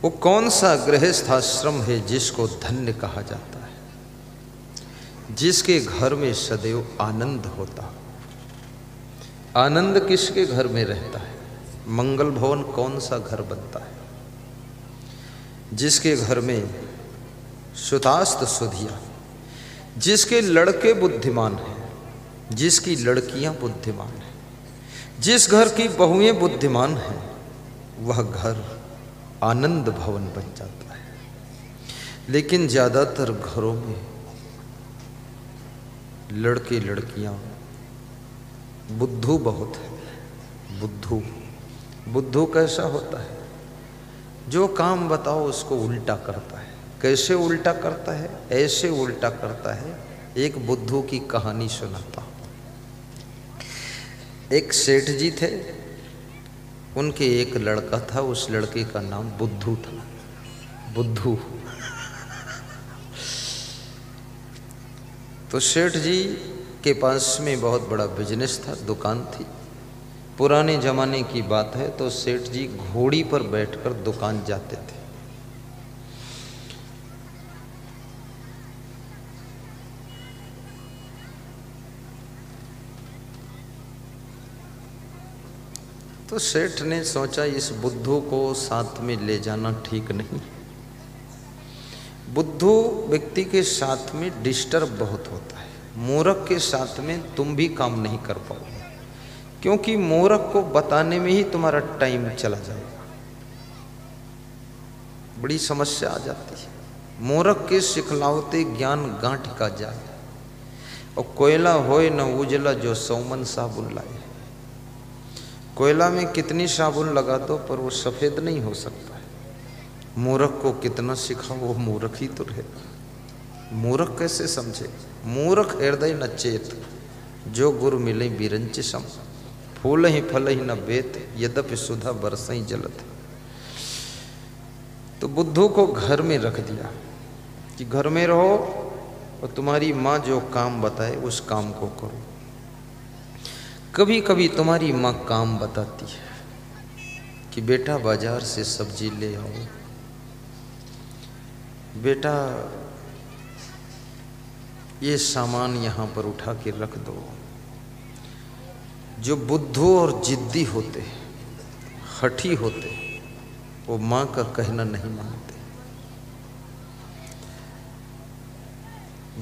वो कौन सा गृहस्थ आश्रम है जिसको धन्य कहा जाता है, जिसके घर में सदैव आनंद होता। आनंद किसके घर में रहता है? मंगल भवन कौन सा घर बनता है? जिसके घर में सुतास्त सुधिया, जिसके लड़के बुद्धिमान हैं, जिसकी लड़कियां बुद्धिमान हैं, जिस घर की बहुएं बुद्धिमान हैं, वह घर आनंद भवन बन जाता है। लेकिन ज्यादातर घरों में लड़के लड़कियां बुद्धू बहुत है। बुद्धू बुद्धू कैसा होता है? जो काम बताओ उसको उल्टा करता है। कैसे उल्टा करता है? ऐसे उल्टा करता है। एक बुद्धू की कहानी सुनाता हूं। एक सेठ जी थे, उनके एक लड़का था, उस लड़के का नाम बुद्धू था। बुद्धू। तो सेठ जी के पास में बहुत बड़ा बिजनेस था, दुकान थी। पुराने जमाने की बात है, तो सेठ जी घोड़ी पर बैठकर दुकान जाते थे। तो सेठ ने सोचा इस बुद्धू को साथ में ले जाना ठीक नहीं। बुद्धू व्यक्ति के साथ में डिस्टर्ब बहुत होता है। मूर्ख के साथ में तुम भी काम नहीं कर पाओगे, क्योंकि मूर्ख को बताने में ही तुम्हारा टाइम चला जाएगा। बड़ी समस्या आ जाती है। मूर्ख के सिखलावते ज्ञान गांठ का जाए, और कोयला होए न उजला जो सौमन साबुन लाए। कोयला में कितनी साबुन लगा दो पर वो सफेद नहीं हो सकता है। मूर्ख को कितना सिखाओ वो मूर्ख ही तो रहेगा। मूर्ख कैसे समझे? मूर्ख हृदय न चेत, जो गुरु मिले बिरंच सम। फूल ही फल ही न बेत, यद्यपि सुधा बरसई जलत। तो बुद्धू को घर में रख दिया कि घर में रहो और तुम्हारी माँ जो काम बताए उस काम को करो। कभी कभी तुम्हारी माँ काम बताती है कि बेटा बाजार से सब्जी ले आओ, बेटा ये सामान यहाँ पर उठा के रख दो। जो बुद्धू और जिद्दी होते, हठी होते, वो माँ का कहना नहीं मानते,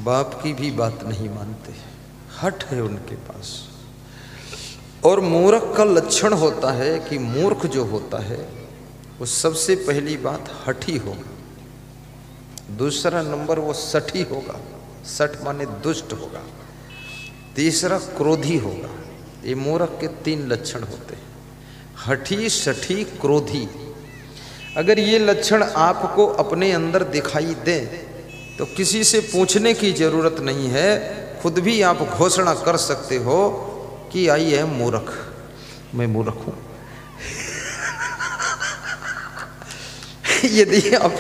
बाप की भी बात नहीं मानते। हठ है उनके पास। और मूर्ख का लक्षण होता है कि मूर्ख जो होता है वो सबसे पहली बात हठी होगा, दूसरा नंबर वो सठी होगा, सठ माने दुष्ट होगा, तीसरा क्रोधी होगा। ये मूर्ख के 3 लक्षण होते हैं, हठी, सठी, क्रोधी। अगर ये लक्षण आपको अपने अंदर दिखाई दे तो किसी से पूछने की जरूरत नहीं है, खुद भी आप घोषणा कर सकते हो कि आई है मूर्ख, मैं मूर्ख हूं। यदि आप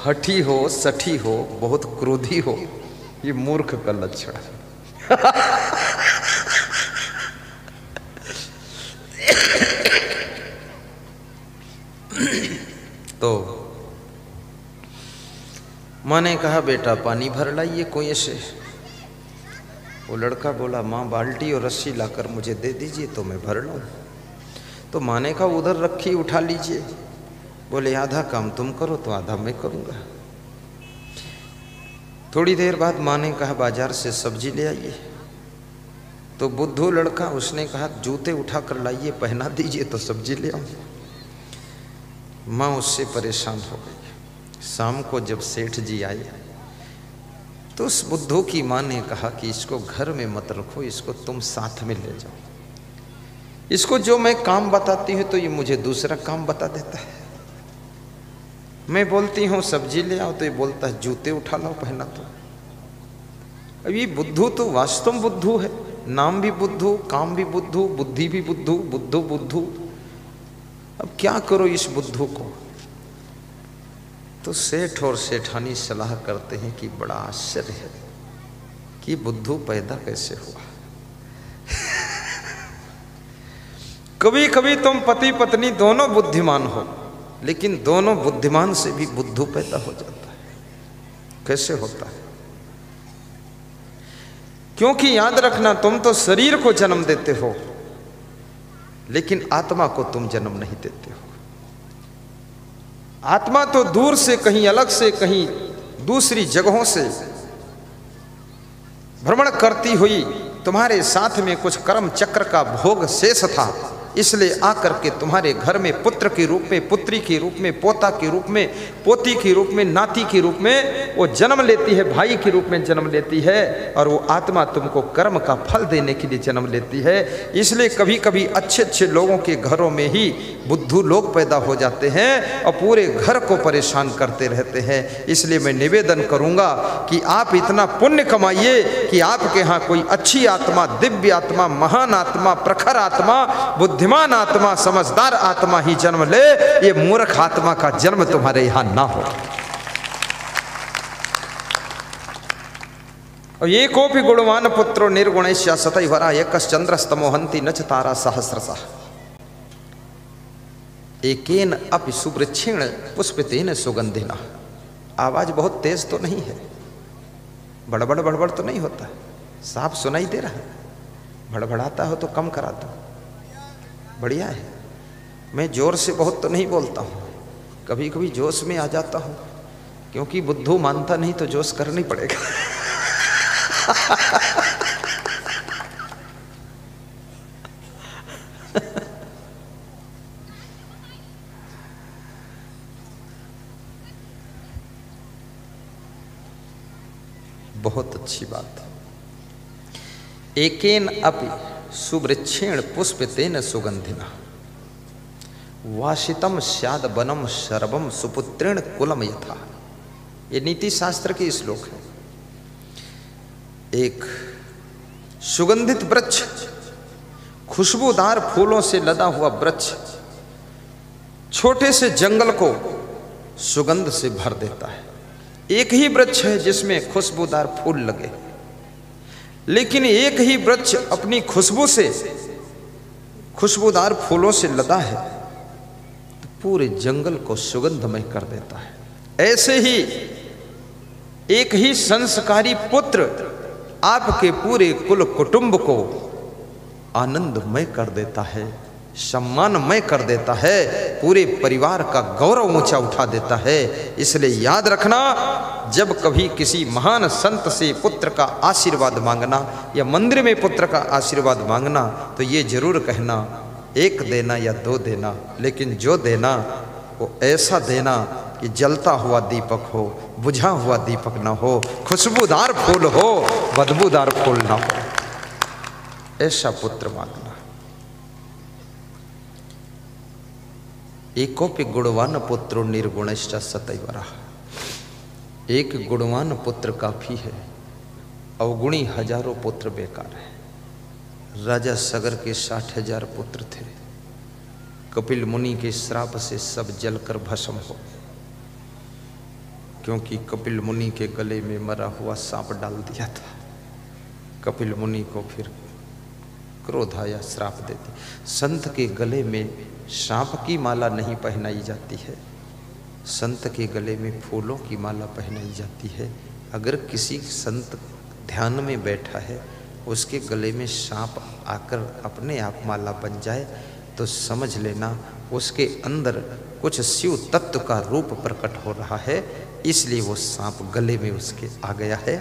हठी हो, सठी हो, बहुत क्रोधी हो, ये मूर्ख का लक्षण है। तो माँ ने कहा बेटा पानी भर लाइए कुएं से। वो लड़का बोला माँ बाल्टी और रस्सी लाकर मुझे दे दीजिए तो मैं भर लूँ। तो माँ ने कहा उधर रखी, उठा लीजिए। बोले आधा काम तुम करो तो आधा मैं करूँगा। थोड़ी देर बाद माँ ने कहा बाजार से सब्जी ले आइए। तो बुद्धू लड़का, उसने कहा जूते उठा कर लाइए, पहना दीजिए तो सब्जी ले आऊँ। माँ उससे परेशान हो गई। शाम को जब सेठ जी आए तो उस बुद्धू की माँ ने कहा कि इसको घर में मत रखो, इसको तुम साथ में ले जाओ। इसको जो मैं काम बताती हूँ तो ये मुझे दूसरा काम बता देता है। मैं बोलती हूँ सब्जी ले आओ तो ये बोलता है जूते उठा लाओ, पहना दो। अब ये बुद्धू तो वास्तव बुद्धू है, नाम भी बुद्धू, काम भी बुद्धू, बुद्धि भी बुद्धू, बुद्धू बुद्धू। अब क्या करो इस बुद्धू को? तो सेठ और सेठानी सलाह करते हैं कि बड़ा आश्चर्य है कि बुद्धू पैदा कैसे हुआ। कभी कभी तुम पति पत्नी दोनों बुद्धिमान हो, लेकिन दोनों बुद्धिमान से भी बुद्धू पैदा हो जाता है। कैसे होता है? क्योंकि याद रखना, तुम तो शरीर को जन्म देते हो, लेकिन आत्मा को तुम जन्म नहीं देते हो। आत्मा तो दूर से, कहीं अलग से, कहीं दूसरी जगहों से भ्रमण करती हुई तुम्हारे साथ में कुछ कर्म चक्र का भोग शेष था, इसलिए आकर के तुम्हारे घर में पुत्र के रूप में, पुत्री के रूप में, पोता के रूप में, पोती के रूप में, नाती के रूप में वो जन्म लेती है, भाई के रूप में जन्म लेती है, और वो आत्मा तुमको कर्म का फल देने के लिए जन्म लेती है। इसलिए कभी कभी अच्छे अच्छे लोगों के घरों में ही बुद्धू लोग पैदा हो जाते हैं और पूरे घर को परेशान करते रहते हैं। इसलिए मैं निवेदन करूंगा कि आप इतना पुण्य कमाइए कि आपके यहाँ कोई अच्छी आत्मा, दिव्य आत्मा, महान आत्मा, प्रखर आत्मा, बुद्धिमान आत्मा, समझदार आत्मा ही जन्म ले, ये मूर्ख आत्मा का जन्म तुम्हारे यहां ना हो। और ये कोपि गुणवान पुत्रो निर्गुणैश्य सतैवरा एकश्चंद्रस्तमोहन्ति न च तारा सहस्रशः एकेन अपि सुवृक्षेण पुष्पितेन सुगंधिना। आवाज बहुत तेज तो नहीं है, बड़बड़ बड़बड़ तो नहीं होता, साफ सुनाई दे रहा है। बड़बड़ाता हो तो कम करा दो, बढ़िया है। मैं जोर से बहुत तो नहीं बोलता हूँ, कभी कभी जोश में आ जाता हूँ, क्योंकि बुद्धू मानता नहीं तो जोश करना ही पड़ेगा। बहुत अच्छी बात। एकेन अपि सुवृक्षेण पुष्पितेन सुगंधिना वासितम स्याद वनम शरबम सुपुत्रेण कुलम यथा। ये नीति शास्त्र के श्लोक है। एक सुगंधित वृक्ष, खुशबूदार फूलों से लदा हुआ वृक्ष छोटे से जंगल को सुगंध से भर देता है। एक ही वृक्ष है जिसमें खुशबूदार फूल लगे, लेकिन एक ही वृक्ष अपनी खुशबू से, खुशबूदार फूलों से लदा है तो पूरे जंगल को सुगंधमय कर देता है। ऐसे ही एक ही संस्कारी पुत्र आपके पूरे कुल कुटुंब को आनंदमय कर देता है, सम्मानमय कर देता है, पूरे परिवार का गौरव ऊंचा उठा देता है। इसलिए याद रखना, जब कभी किसी महान संत से पुत्र का आशीर्वाद मांगना या मंदिर में पुत्र का आशीर्वाद मांगना तो ये जरूर कहना, एक देना या दो देना, लेकिन जो देना वो ऐसा देना कि जलता हुआ दीपक हो, बुझा हुआ दीपक ना हो, खुशबूदार फूल हो, बदबूदार फूल ना हो, ऐसा पुत्र मांगना। एकोपि गुणवान पुत्रो निर्गुणश्च सतैवरा। एक गुणवान पुत्र काफी है, अवगुणी हजारों पुत्र बेकार है। राजा सगर के 60,000 पुत्र थे, कपिल मुनि के श्राप से सब जलकर भस्म हो, क्योंकि कपिल मुनि के गले में मरा हुआ सांप डाल दिया था। कपिल मुनि को फिर क्रोध आया, श्राप दे दी। संत के गले में सांप की माला नहीं पहनाई जाती है, संत के गले में फूलों की माला पहनाई जाती है। अगर किसी संत ध्यान में बैठा है, उसके गले में सांप आकर अपने आप माला बन जाए तो समझ लेना उसके अंदर कुछ शिव तत्व का रूप प्रकट हो रहा है, इसलिए वो सांप गले में उसके आ गया है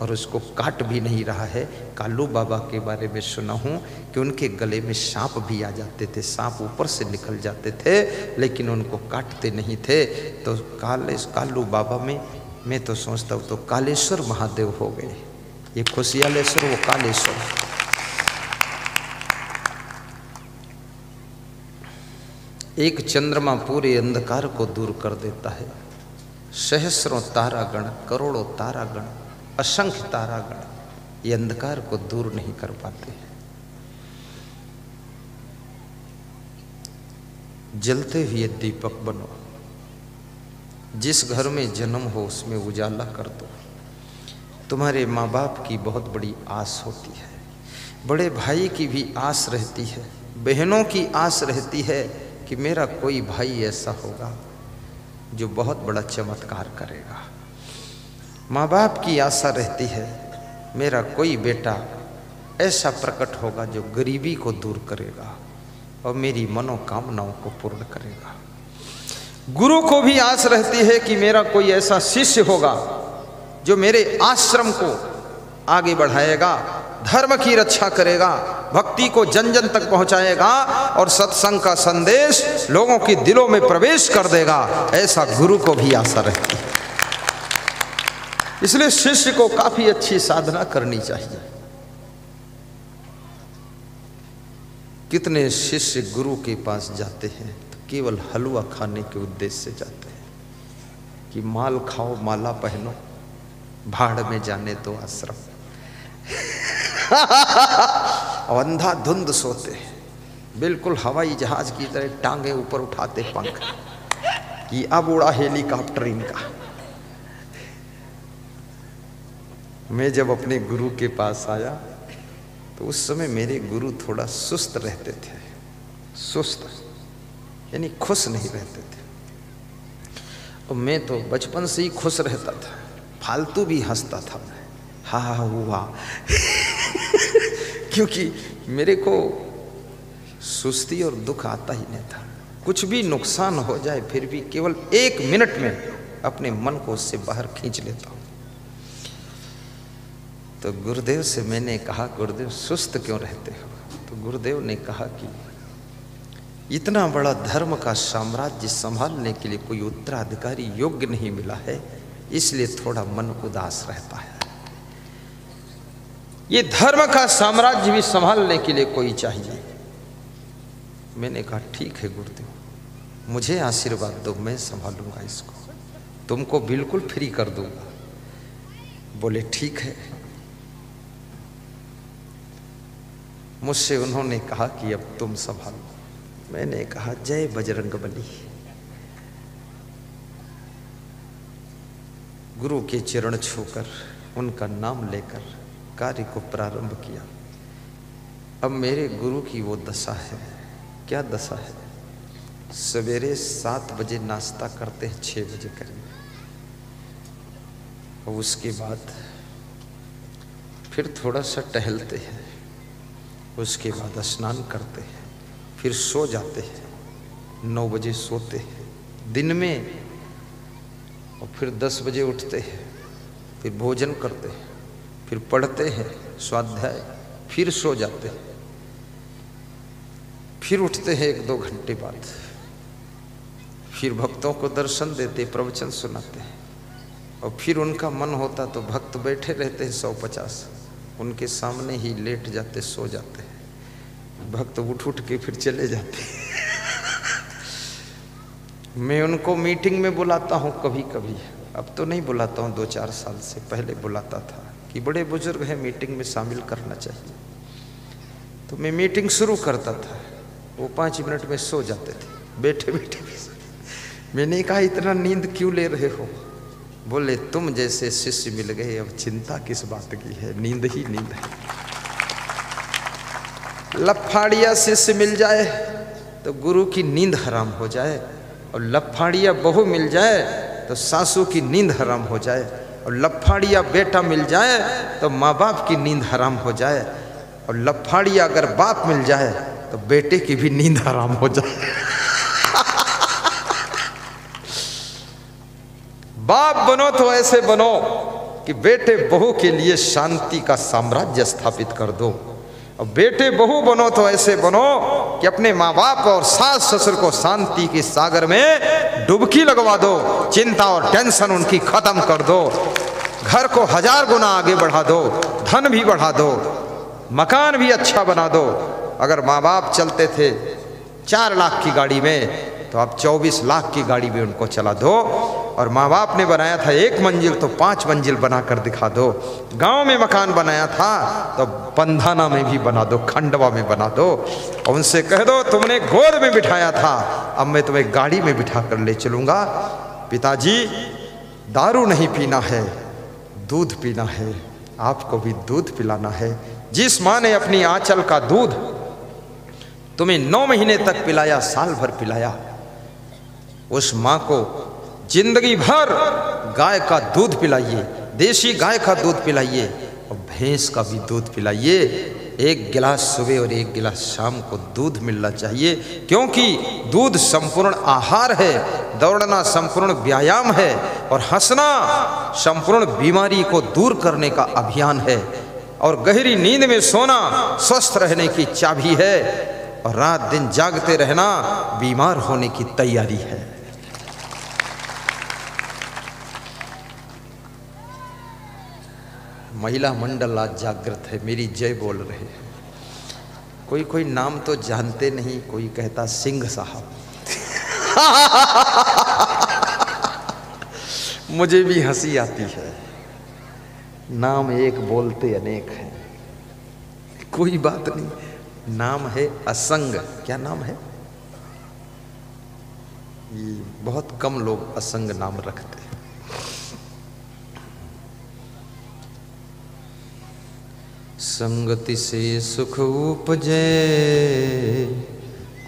और उसको काट भी नहीं रहा है। कालू बाबा के बारे में सुना हूँ कि उनके गले में सांप भी आ जाते थे, सांप ऊपर से निकल जाते थे, लेकिन उनको काटते नहीं थे। तो कालू बाबा में मैं तो सोचता हूँ तो कालेश्वर महादेव हो गए, ये खुशियालेश्वर वो कालेश्वर। एक चंद्रमा पूरे अंधकार को दूर कर देता है, सहस्रों तारागण, करोड़ों तारागण, असंख्य तारागण ये अंधकार को दूर नहीं कर पाते। जलते हुए दीपक बनो, जिस घर में जन्म हो उसमें उजाला कर दो। तुम्हारे माँ बाप की बहुत बड़ी आस होती है, बड़े भाई की भी आस रहती है, बहनों की आस रहती है कि मेरा कोई भाई ऐसा होगा जो बहुत बड़ा चमत्कार करेगा। माँ बाप की आशा रहती है मेरा कोई बेटा ऐसा प्रकट होगा जो गरीबी को दूर करेगा और मेरी मनोकामनाओं को पूर्ण करेगा। गुरु को भी आस रहती है कि मेरा कोई ऐसा शिष्य होगा जो मेरे आश्रम को आगे बढ़ाएगा, धर्म की रक्षा करेगा, भक्ति को जन जन तक पहुंचाएगा और सत्संग का संदेश लोगों के दिलों में प्रवेश कर देगा। ऐसा गुरु को भी आशा रहती है। इसलिए शिष्य को काफी अच्छी साधना करनी चाहिए। कितने शिष्य गुरु के पास जाते हैं तो केवल हलवा खाने के उद्देश्य से जाते हैं कि माल खाओ, माला पहनो, भाड़ में जाने दो आश्रम। अंधाधुंध सोते हैं, बिल्कुल हवाई जहाज की तरह टांगे ऊपर उठाते पंख कि अब उड़ा हेलीकॉप्टर इनका। मैं जब अपने गुरु के पास आया तो उस समय मेरे गुरु थोड़ा सुस्त रहते थे। सुस्त यानी खुश नहीं रहते थे। और मैं तो बचपन से ही खुश रहता था, फालतू भी हंसता था मैं, हा हा हुआ क्योंकि मेरे को सुस्ती और दुख आता ही नहीं था। कुछ भी नुकसान हो जाए फिर भी केवल 1 मिनट में अपने मन को उससे बाहर खींच लेता हूँ। तो गुरुदेव से मैंने कहा, गुरुदेव सुस्त क्यों रहते हो? तो गुरुदेव ने कहा कि इतना बड़ा धर्म का साम्राज्य संभालने के लिए कोई उत्तराधिकारी योग्य नहीं मिला है, इसलिए थोड़ा मन उदास रहता है। ये धर्म का साम्राज्य भी संभालने के लिए कोई चाहिए। मैंने कहा ठीक है गुरुदेव, मुझे आशीर्वाद दो, मैं संभालूंगा इसको, तुमको बिल्कुल फ्री कर दूंगा। बोले ठीक है। मुझसे उन्होंने कहा कि अब तुम संभालो। मैंने कहा जय बजरंगबली। गुरु के चरण छूकर उनका नाम लेकर कार्य को प्रारंभ किया। अब मेरे गुरु की वो दशा है। क्या दशा है? सवेरे 7 बजे नाश्ता करते हैं, 6 बजे करीब, और उसके बाद फिर थोड़ा सा टहलते हैं, उसके बाद स्नान करते हैं, फिर सो जाते हैं, 9 बजे सोते हैं दिन में, और फिर 10 बजे उठते हैं, फिर भोजन करते हैं, फिर पढ़ते हैं स्वाध्याय, फिर सो जाते हैं, फिर उठते हैं 1-2 घंटे बाद, फिर भक्तों को दर्शन देते, प्रवचन सुनाते हैं, और फिर उनका मन होता to भक्त बैठे रहते हैं 150, उनके सामने ही लेट जाते, सो जाते हैं। भक्त उठ के फिर चले जाते हैं। मैं उनको मीटिंग में बुलाता हूँ कभी कभी, अब तो नहीं बुलाता हूँ, 2-4 साल से पहले बुलाता था कि बड़े बुजुर्ग हैं, मीटिंग में शामिल करना चाहिए। तो मैं मीटिंग शुरू करता था, वो 5 मिनट में सो जाते थे, बैठे बैठे भी। मैंने कहा इतना नींद क्यों ले रहे हो? बोले तुम जैसे शिष्य मिल गए, अब चिंता किस बात की है, नींद ही नींद है। लफाड़िया शिष्य मिल जाए तो गुरु की नींद हराम हो जाए, और लफाड़िया बहू मिल जाए तो सासू की नींद हराम हो जाए, और लफाड़िया बेटा मिल जाए तो माँ बाप की नींद हराम हो जाए, और लफाड़िया अगर बाप मिल जाए तो बेटे की भी नींद हराम हो जाए। बाप बनो तो ऐसे बनो कि बेटे बहू के लिए शांति का साम्राज्य स्थापित कर दो, और बेटे बहू बनो तो ऐसे बनो कि अपने माँ बाप और सास ससुर को शांति के सागर में डुबकी लगवा दो, चिंता और टेंशन उनकी खत्म कर दो, घर को 1000 गुना आगे बढ़ा दो, धन भी बढ़ा दो, मकान भी अच्छा बना दो। अगर माँ बाप चलते थे 4 लाख की गाड़ी में तो आप 24 लाख की गाड़ी में उनको चला दो, और माँ बाप ने बनाया था 1 मंजिल तो 5 मंजिल बनाकर दिखा दो, गांव में मकान बनाया था तो पंधाना में भी बना दो, खंडवा में बना दो, और उनसे कह दो तुमने गोद में बिठाया था, अब मैं तुम्हें गाड़ी में बिठा कर ले चलूँगा। पिताजी दारू नहीं पीना है, दूध पीना है, आपको भी दूध पिलाना है। जिस माँ ने अपनी आंचल का दूध तुम्हें 9 महीने तक पिलाया, साल भर पिलाया, उस माँ को जिंदगी भर गाय का दूध पिलाइए, देसी गाय का दूध पिलाइए और भैंस का भी दूध पिलाइए। एक गिलास सुबह और एक गिलास शाम को दूध मिलना चाहिए, क्योंकि दूध संपूर्ण आहार है, दौड़ना संपूर्ण व्यायाम है और हंसना संपूर्ण बीमारी को दूर करने का अभियान है, और गहरी नींद में सोना स्वस्थ रहने की चाबी है, और रात दिन जागते रहना बीमार होने की तैयारी है। महिला मंडल आज जागृत है, मेरी जय बोल रहे हैं। कोई कोई नाम तो जानते नहीं, कोई कहता सिंह साहब मुझे भी हंसी आती है, नाम एक बोलते अनेक हैं। कोई बात नहीं, नाम है असंग। क्या नाम है? ये बहुत कम लोग असंग नाम रखते हैं। संगति से सुख उपजे,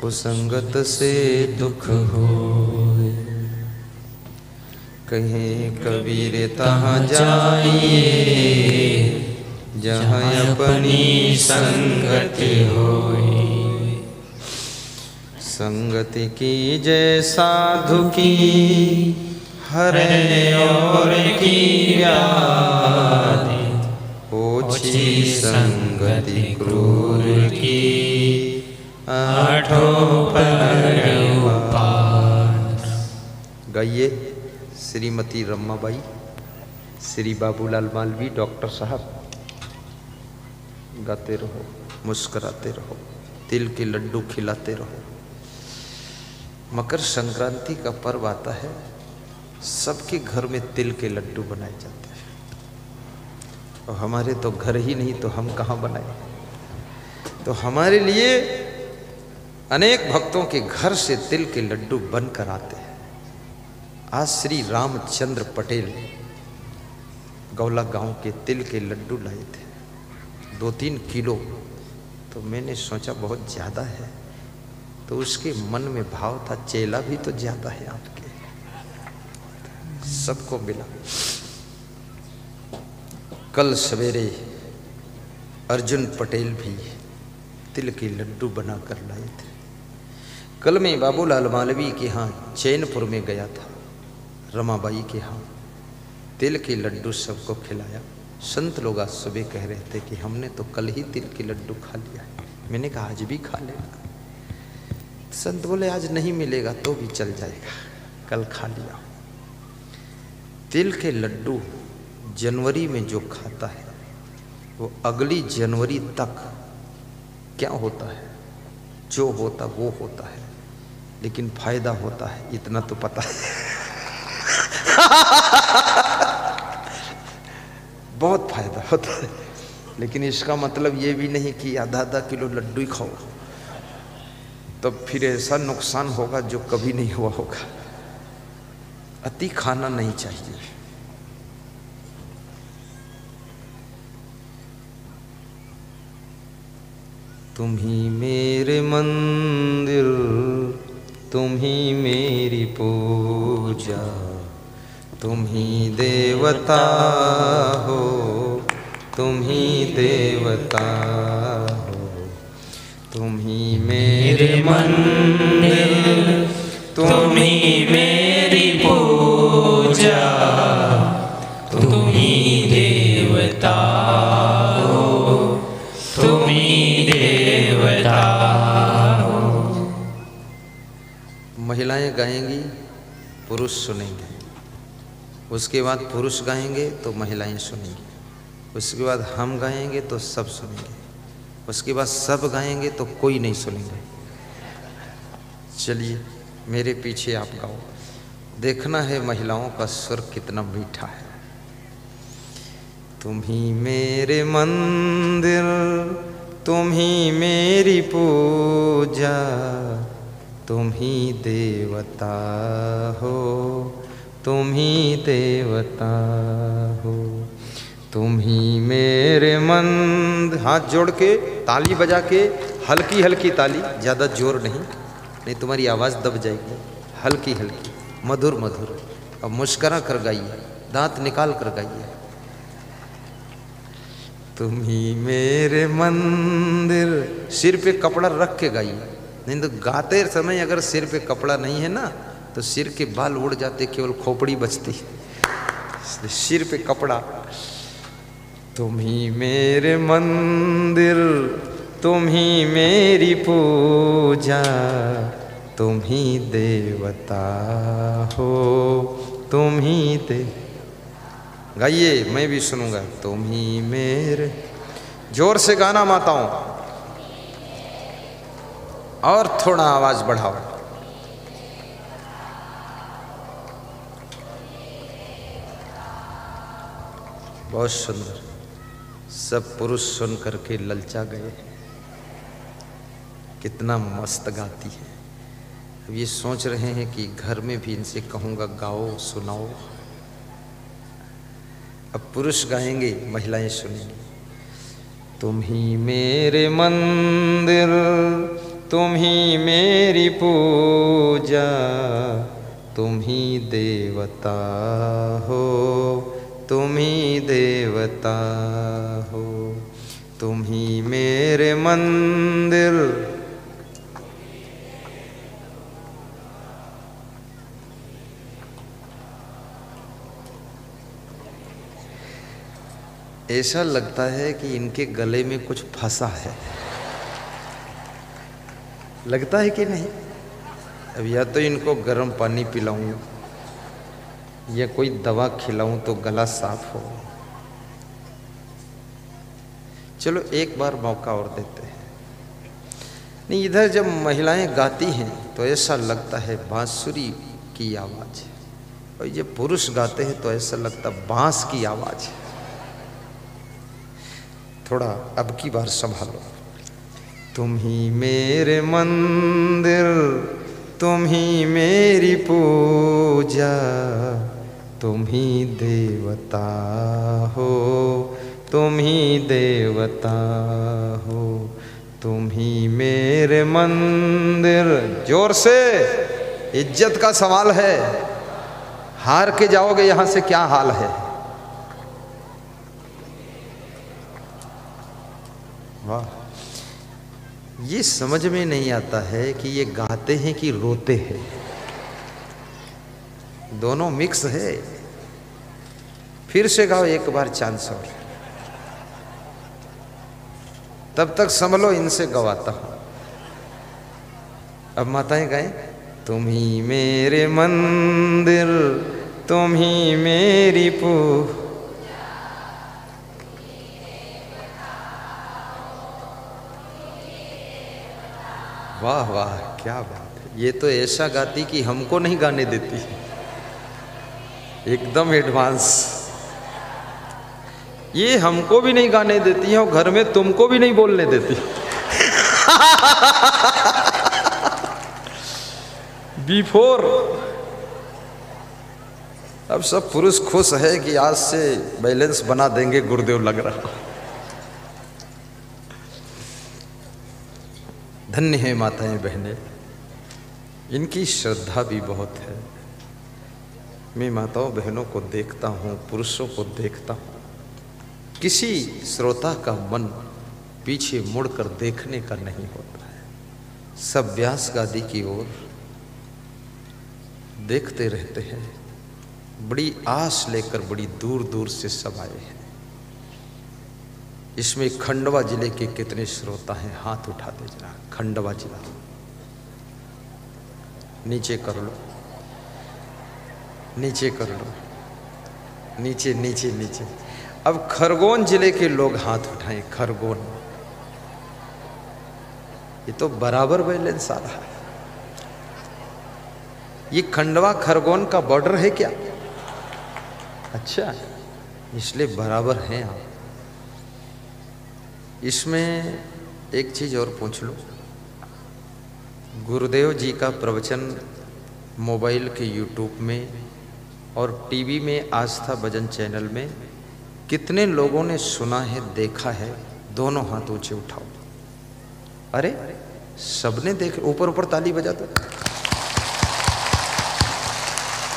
कुसंगत से दुख होए। कहे कबीर तहाँ जाइए, जहाँ अपनी संगति होए। संगति की जय साधु की, हरे और की व्याधि। ओछी संगति क्रूर की, आठों पर उपाय। गाइए श्रीमती रमाबाई, श्री बाबूलाल मालवी, डॉक्टर साहब, गाते रहो, मुस्कुराते रहो, तिल के लड्डू खिलाते रहो। मकर संक्रांति का पर्व आता है, सबके घर में तिल के लड्डू बनाए जाते हैं, और हमारे तो घर ही नहीं तो हम कहाँ बनाए। तो हमारे लिए अनेक भक्तों के घर से तिल के लड्डू बनकर आते हैं। आज श्री रामचंद्र पटेल गौला गांव के तिल के लड्डू लाए थे, 2-3 किलो। तो मैंने सोचा बहुत ज़्यादा है, तो उसके मन में भाव था चेला भी तो ज़्यादा है आपके, सबको मिला। कल सवेरे अर्जुन पटेल भी तिल के लड्डू बनाकर लाए थे। कल मैं बाबूलाल मालवी के यहाँ चैनपुर में गया था, रमाबाई के यहाँ तिल के लड्डू सबको खिलाया। संत लोग आज सुबह कह रहे थे कि हमने तो कल ही तिल के लड्डू खा लिया है। मैंने कहा आज भी खा लेना। संत बोले आज नहीं मिलेगा तो भी चल जाएगा, कल खा लिया। तिल के लड्डू जनवरी में जो खाता है वो अगली जनवरी तक क्या होता है, जो होता वो होता है, लेकिन फायदा होता है इतना तो पता है बहुत फायदा होता है, लेकिन इसका मतलब ये भी नहीं कि आधा किलो लड्डू ही खाओ, तब फिर ऐसा नुकसान होगा जो कभी नहीं हुआ होगा। अति खाना नहीं चाहिए। तुम ही मेरे मंदिर, तुम ही मेरी पूजा, तुम ही देवता हो, तुम ही देवता हो। तुम ही मेरे मंदिर, तुम ही मेरी पूजा, तुम ही देवता हो, तुम ही देवता हो। महिलाएं गाएंगी, पुरुष सुनेंगे, उसके बाद पुरुष गाएंगे तो महिलाएं सुनेंगी, उसके बाद हम गाएंगे तो सब सुनेंगे, उसके बाद सब गाएंगे तो कोई नहीं सुनेंगे। चलिए मेरे पीछे आप गाओ, देखना है महिलाओं का सुर कितना मीठा है। तुम ही मेरे मंदिर, तुम ही मेरी पूजा, तुम ही देवता हो, तुम ही देवता हो। तुम ही मेरे मंदिर। हाथ जोड़ के ताली बजा के, हल्की हल्की ताली, ज़्यादा जोर नहीं, नहीं तुम्हारी आवाज़ दब जाएगी। हल्की हल्की, मधुर मधुर, अब मुस्करा कर गाइए, दांत निकाल कर गाइए। तुम ही मेरे मंदिर, सिर पे कपड़ा रख के गाइए, नहीं तो गाते समय अगर सिर पे कपड़ा नहीं है ना तो सिर के बाल उड़ जाते, केवल खोपड़ी बचती, इसलिए सिर पे कपड़ा। तुम ही मेरे मंदिर, तुम ही मेरी पूजा, तुम ही देवता हो, तुम ही गाइए, मैं भी सुनूंगा। तुम ही मेरे, जोर से गाना माताओं, और थोड़ा आवाज बढ़ाओ। बहुत सुंदर। सब पुरुष सुन करके ललचा गए, कितना मस्त गाती है। अब ये सोच रहे हैं कि घर में भी इनसे कहूँगा गाओ, सुनाओ। अब पुरुष गाएंगे, महिलाएं सुनेंगी। तुम ही मेरे मंदिर, तुम ही मेरी पूजा, तुम ही देवता हो, तुम ही देवता हो, तुम ही मेरे मंदिर। ऐसा लगता है कि इनके गले में कुछ फंसा है, लगता है कि नहीं? अब या तो इनको गर्म पानी पिलाऊं या कोई दवा खिलाऊं तो गला साफ हो। चलो एक बार मौका और देते हैं। नहीं, इधर जब महिलाएं गाती हैं तो ऐसा लगता है बांसुरी की आवाज है, और ये पुरुष गाते हैं तो ऐसा लगता बांस की आवाज है। थोड़ा अब की बार संभालो। तुम ही मेरे मंदिर, तुम ही मेरी पूजा, तुम ही देवता हो, तुम ही देवता हो, तुम ही मेरे मंदिर। जोर से, इज्जत का सवाल है, हार के जाओगे यहां से क्या हाल है? वाह, ये समझ में नहीं आता है कि ये गाते हैं कि रोते हैं। दोनों मिक्स है। फिर से गाओ एक बार चांस और, तब तक संभलो, इनसे गवाता हूं। अब माताएं गाएं। तुम ही मेरे मंदिर, तुम ही मेरी वाह वाह, क्या बात है। ये तो ऐसा गाती कि हमको नहीं गाने देती, एकदम एडवांस। ये हमको भी नहीं गाने देती है और घर में तुमको भी नहीं बोलने देती। बिफोर। अब सब पुरुष खुश है कि आज से बैलेंस बना देंगे, गुरुदेव लग रहा। धन्य है माताएं बहनें, इनकी श्रद्धा भी बहुत है। मैं माताओं बहनों को देखता हूँ, पुरुषों को देखता हूँ, किसी श्रोता का मन पीछे मुड़कर देखने का नहीं होता है। सब व्यास गादी की ओर देखते रहते हैं। बड़ी आस लेकर बड़ी दूर दूर से सब आए हैं। इसमें खंडवा जिले के कितने श्रोता हैं? हाथ उठा दे जरा। खंडवा जिला, नीचे कर लो, नीचे कर लो, नीचे नीचे नीचे। अब खरगोन जिले के लोग हाथ उठाएं। खरगोन, ये तो बराबर बैलेंस आ रहा है। ये खंडवा खरगोन का बॉर्डर है क्या? अच्छा, इसलिए बराबर हैं आप। इसमें एक चीज और पूछ लो। गुरुदेव जी का प्रवचन मोबाइल के यूट्यूब में और टीवी में आस्था भजन चैनल में कितने लोगों ने सुना है, देखा है? दोनों हाथ ऊंचे उठाओ। अरे सबने देख, ऊपर ऊपर ताली बजा दो।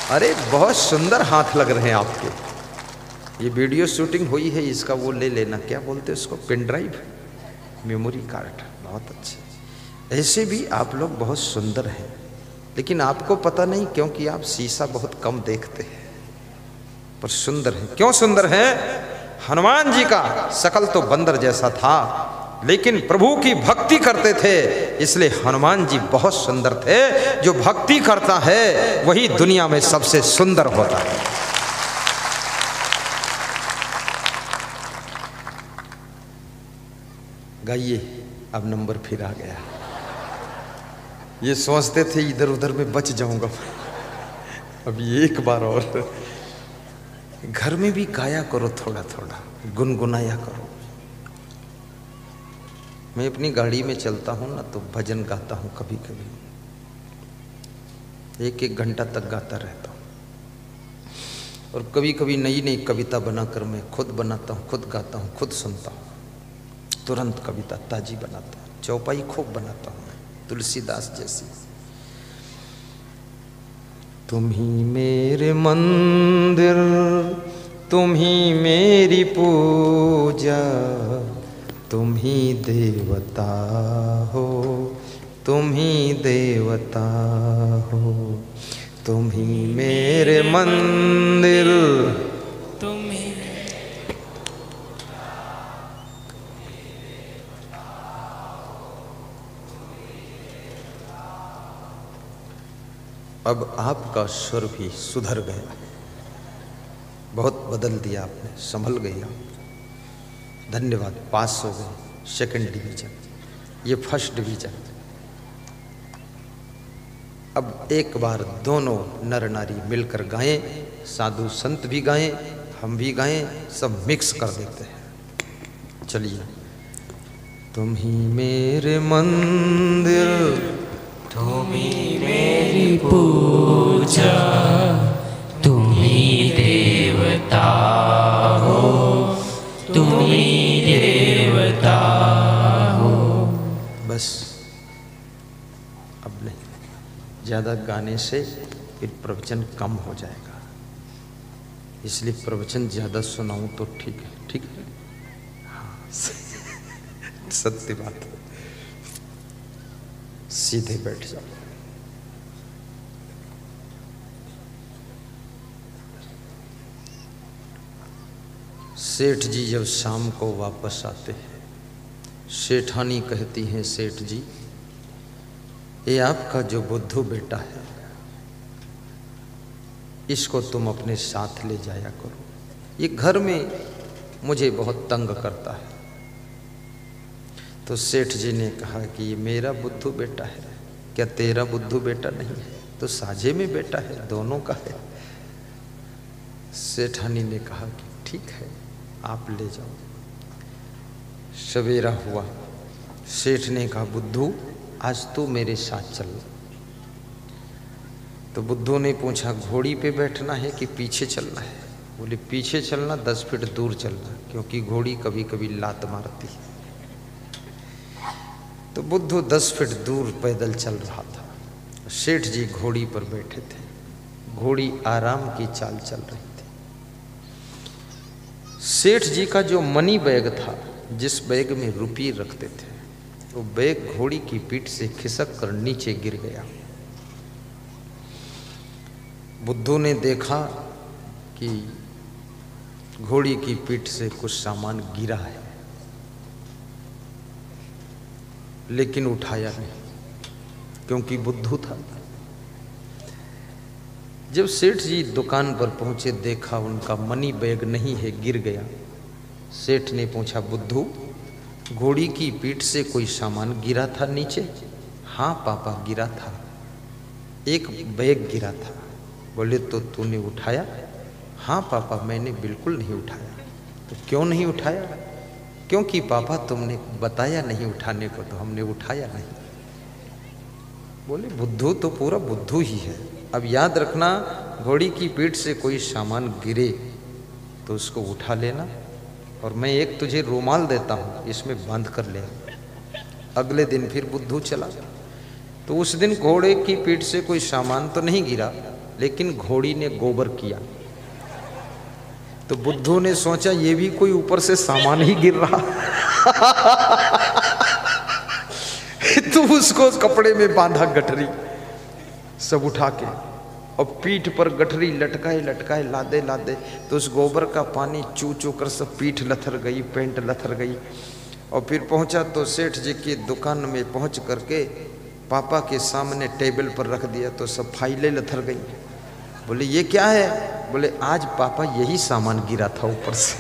अरे बहुत सुंदर हाथ लग रहे हैं आपके। ये वीडियो शूटिंग हुई है, इसका वो ले लेना, क्या बोलते हैं उसको, पेन ड्राइव, मेमोरी कार्ड। बहुत अच्छे। ऐसे भी आप लोग बहुत सुंदर हैं, लेकिन आपको पता नहीं क्योंकि आप शीशा बहुत कम देखते हैं, पर सुंदर है। क्यों सुंदर है? हनुमान जी का शकल तो बंदर जैसा था, लेकिन प्रभु की भक्ति करते थे, इसलिए हनुमान जी बहुत सुंदर थे। जो भक्ति करता है वही दुनिया में सबसे सुंदर होता है। गाइए, अब नंबर फिर आ गया। ये सोचते थे इधर उधर में बच जाऊंगा, अभी एक बार और। घर में भी गाया करो, थोड़ा थोड़ा गुनगुनाया करो। मैं अपनी गाड़ी में चलता हूँ ना, तो भजन गाता हूँ कभी कभी, 1-1 घंटा तक गाता रहता हूँ। और कभी कभी नई नई कविता बनाकर मैं खुद बनाता हूँ, खुद गाता हूँ, खुद सुनता हूँ। तुरंत कविता ताजी बनाता हूँ, चौपाई खूब बनाता हूँ, तुलसीदास जैसी। तुम ही मेरे मंदिर, तुम ही मेरी पूजा, तुम ही देवता हो, तुम ही देवता हो, तुम ही मेरे मंदिर, तुम ही। अब आपका सुर भी सुधर गया, बहुत बदल दिया आपने, संभल गई आप। धन्यवाद। पास हो गए, 2nd डिवीजन, ये 1st डिवीजन। अब एक बार दोनों नर नारी मिलकर गाएं, साधु संत भी गाएं, हम भी गाएं, सब मिक्स कर देते हैं। चलिए। तुम ही मेरे मंदिर, तुम ही मेरी पूजा, तुम ही देवता हो, तुम ही देवता हो। बस अब नहीं, ज़्यादा गाने से फिर प्रवचन कम हो जाएगा, इसलिए प्रवचन ज़्यादा सुनाऊं तो ठीक है। ठीक है, हाँ सत्य बात है। सीधे बैठ जाओ। सेठ जी जब शाम को वापस आते हैं, सेठानी कहती हैं, सेठ जी ये आपका जो बुद्धू बेटा है, इसको तुम अपने साथ ले जाया करो, ये घर में मुझे बहुत तंग करता है। तो सेठ जी ने कहा कि ये मेरा बुद्धू बेटा है, क्या तेरा बुद्धू बेटा नहीं है? तो साझे में बेटा है, दोनों का है। सेठानी ने कहा कि ठीक है, आप ले जाओ। सवेरा हुआ, सेठ ने कहा बुद्धू आज तू मेरे साथ चल। तो बुद्धू ने पूछा घोड़ी पे बैठना है कि पीछे चलना है? बोले पीछे चलना, 10 फीट दूर चलना, क्योंकि घोड़ी कभी कभी लात मारती है। तो बुद्धू 10 फीट दूर पैदल चल रहा था, सेठ जी घोड़ी पर बैठे थे, घोड़ी आराम की चाल चल रही थी। सेठ जी का जो मनी बैग था, जिस बैग में रुपये रखते थे, वो बैग घोड़ी की पीठ से खिसक कर नीचे गिर गया। बुद्धू ने देखा कि घोड़ी की पीठ से कुछ सामान गिरा है, लेकिन उठाया नहीं, क्योंकि बुद्धू था। जब सेठ जी दुकान पर पहुंचे, देखा उनका मनी बैग नहीं है, गिर गया। सेठ ने पूछा बुद्धू घोड़ी की पीठ से कोई सामान गिरा था नीचे? हाँ पापा गिरा था, एक बैग गिरा था। बोले तो तूने उठाया? हाँ पापा मैंने बिल्कुल नहीं उठाया। तो क्यों नहीं उठाया? क्योंकि पापा तुमने बताया नहीं उठाने को, तो हमने उठाया नहीं। बोले बुद्धू तो पूरा बुद्धू ही है। अब याद रखना, घोड़ी की पीठ से कोई सामान गिरे तो उसको उठा लेना, और मैं एक तुझे रुमाल देता हूँ, इसमें बांध कर ले। अगले दिन फिर बुद्धू चला, तो उस दिन घोड़े की पीठ से कोई सामान तो नहीं गिरा, लेकिन घोड़ी ने गोबर किया। तो बुद्धू ने सोचा ये भी कोई ऊपर से सामान ही गिर रहा तो उसको कपड़े में बांधा गठरी सब उठा के, और पीठ पर गठरी लटकाए लटकाए लादे लादे, तो उस गोबर का पानी चू चू कर सब पीठ लथर गई, पेंट लथर गई। और फिर पहुंचा तो सेठ जी की दुकान में पहुंच करके पापा के सामने टेबल पर रख दिया, तो सब फाइलें लथर गई। बोले ये क्या है? बोले आज पापा यही सामान गिरा था ऊपर से।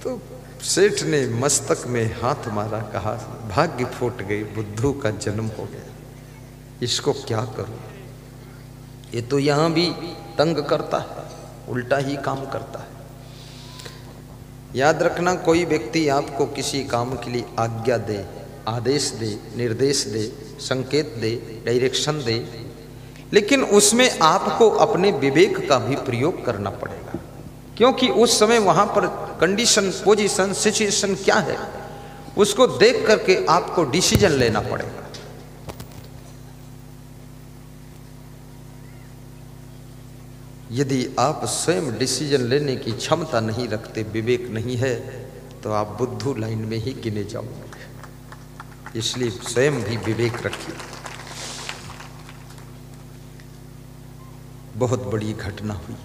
तो सेठ ने मस्तक में हाथ मारा, कहा भाग्य फूट गई, बुद्धू का जन्म हो गया, इसको क्या करूं? ये तो यहां भी तंग करता है, उल्टा ही काम करता है। याद रखना, कोई व्यक्ति आपको किसी काम के लिए आज्ञा दे, आदेश दे, निर्देश दे, संकेत दे, डायरेक्शन दे, लेकिन उसमें आपको अपने विवेक का भी प्रयोग करना पड़ेगा, क्योंकि उस समय वहां पर कंडीशन, पोजीशन, सिचुएशन क्या है, उसको देख करके आपको डिसीजन लेना पड़ेगा। यदि आप स्वयं डिसीजन लेने की क्षमता नहीं रखते, विवेक नहीं है, तो आप बुद्धू लाइन में ही गिने जाओगे। इसलिए स्वयं भी विवेक रखिए। बहुत बड़ी घटना हुई।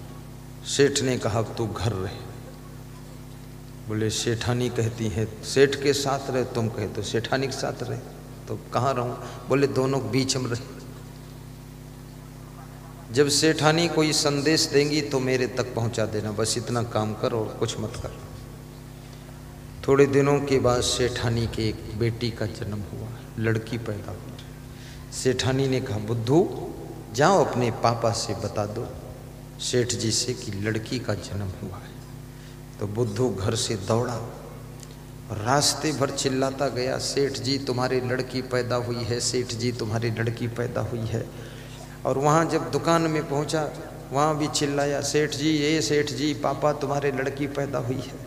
सेठ ने कहा तू घर रहे। बोले सेठानी कहती है सेठ के साथ रहे, तुम कहे तो सेठानी के साथ रहे, तो कहाँ रहूं? बोले दोनों बीच में रहे। जब सेठानी कोई संदेश देंगी तो मेरे तक पहुंचा देना, बस इतना काम कर और कुछ मत कर। थोड़े दिनों के बाद सेठानी के एक बेटी का जन्म हुआ, लड़की पैदा हुई। सेठानी ने कहा बुद्धू जाओ अपने पापा से बता दो सेठ जी से कि लड़की का जन्म हुआ है। तो बुद्धू घर से दौड़ा और रास्ते भर चिल्लाता गया, सेठ जी तुम्हारी लड़की पैदा हुई है, सेठ जी तुम्हारी लड़की पैदा हुई है। और वहाँ जब दुकान में पहुँचा वहाँ भी चिल्लाया, सेठ जी ये सेठ जी पापा तुम्हारे लड़की पैदा हुई है।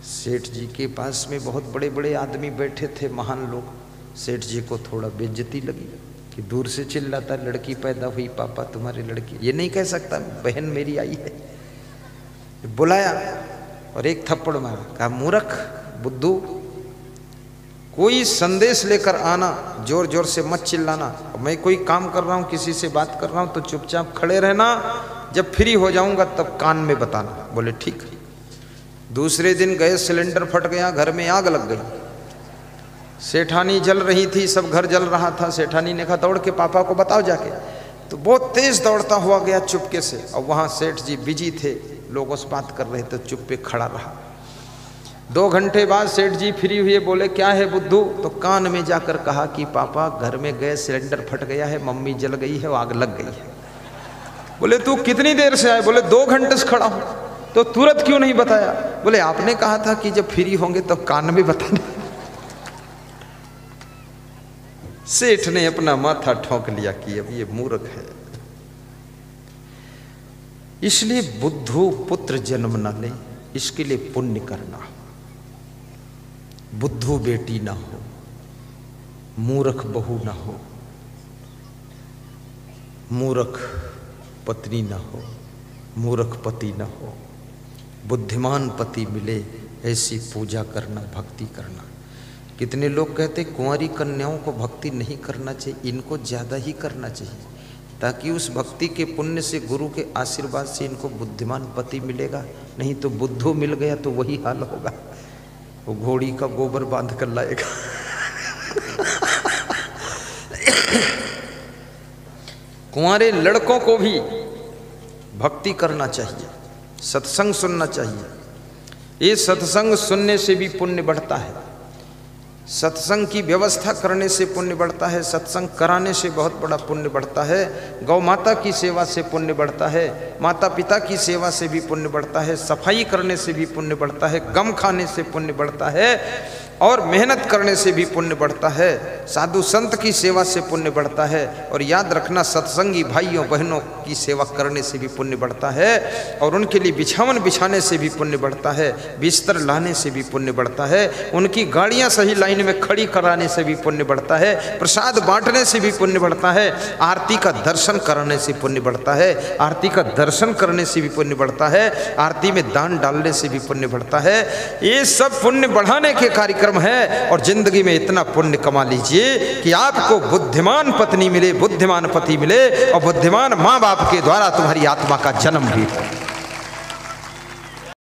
सेठ जी के पास में बहुत बड़े बड़े आदमी बैठे थे, महान लोग। सेठ जी को थोड़ा बेइज्जती लगी कि दूर से चिल्लाता लड़की पैदा हुई, पापा तुम्हारी लड़की। ये नहीं कह सकता बहन मेरी आई है। बुलाया और एक थप्पड़ मारा, कहा मूर्ख बुद्धू, कोई संदेश लेकर आना, जोर जोर से मत चिल्लाना। मैं कोई काम कर रहा हूँ, किसी से बात कर रहा हूँ तो चुपचाप खड़े रहना, जब फ्री हो जाऊंगा तब कान में बताना। बोले ठीक। दूसरे दिन गैस सिलेंडर फट गया, घर में आग लग गई। सेठानी जल रही थी, सब घर जल रहा था। सेठानी ने कहा दौड़ के पापा को बताओ जाके। तो बहुत तेज दौड़ता हुआ गया चुपके से, और वहाँ सेठ जी बिजी थे, लोग उस बात कर रहे थे, चुप पे खड़ा रहा। 2 घंटे बाद सेठ जी फ्री हुए, बोले क्या है बुद्धू? तो कान में जाकर कहा कि पापा घर में गैस सिलेंडर फट गया है, मम्मी जल गई है, आग लग गई है। बोले तू कितनी देर से आए? बोले 2 घंटे से खड़ा हूँ। तो तुरंत क्यों नहीं बताया? बोले आपने कहा था कि जब फ्री होंगे तब कान में बताना। सेठ ने अपना माथा ठोक लिया कि अब ये मूर्ख है। इसलिए बुद्धू पुत्र जन्म न ले, इसके लिए पुण्य करना। बुद्धू बेटी ना हो, मूर्ख बहू ना हो, मूर्ख पत्नी ना हो, मूर्ख पति ना हो, बुद्धिमान पति मिले, ऐसी पूजा करना, भक्ति करना। कितने लोग कहते कुंवारी कन्याओं को भक्ति नहीं करना चाहिए, इनको ज़्यादा ही करना चाहिए, ताकि उस भक्ति के पुण्य से, गुरु के आशीर्वाद से इनको बुद्धिमान पति मिलेगा। नहीं तो बुद्धू मिल गया तो वही हाल होगा, वो घोड़ी का गोबर बांध कर लाएगा। कुंवारे लड़कों को भी भक्ति करना चाहिए, सत्संग सुनना चाहिए। ये सत्संग सुनने से भी पुण्य बढ़ता है, सत्संग की व्यवस्था करने से पुण्य बढ़ता है, सत्संग कराने से बहुत बड़ा पुण्य बढ़ता है। गौ माता की सेवा से पुण्य बढ़ता है, माता पिता की सेवा से भी पुण्य बढ़ता है, सफाई करने से भी पुण्य बढ़ता है, गम खाने से पुण्य बढ़ता है। और मेहनत करने से भी पुण्य बढ़ता है, साधु संत की सेवा से पुण्य बढ़ता है। और याद रखना, सत्संगी भाइयों बहनों की सेवा करने से भी पुण्य बढ़ता है, और उनके लिए बिछावन बिछाने से भी पुण्य बढ़ता है, बिस्तर लाने से भी पुण्य बढ़ता है, उनकी गाड़ियां सही लाइन में खड़ी कराने से भी पुण्य बढ़ता है, प्रसाद बांटने से भी पुण्य बढ़ता है, आरती का दर्शन करने से पुण्य बढ़ता है, आरती का दर्शन करने से भी पुण्य बढ़ता है, आरती में दान डालने से भी पुण्य बढ़ता है। ये सब पुण्य बढ़ाने के कार्यक्रम है। और जिंदगी में इतना पुण्य कमा लीजिए कि आपको बुद्धिमान पत्नी मिले, बुद्धिमान पति मिले, और बुद्धिमान माँ बाप के द्वारा तुम्हारी आत्मा का जन्म भी हो।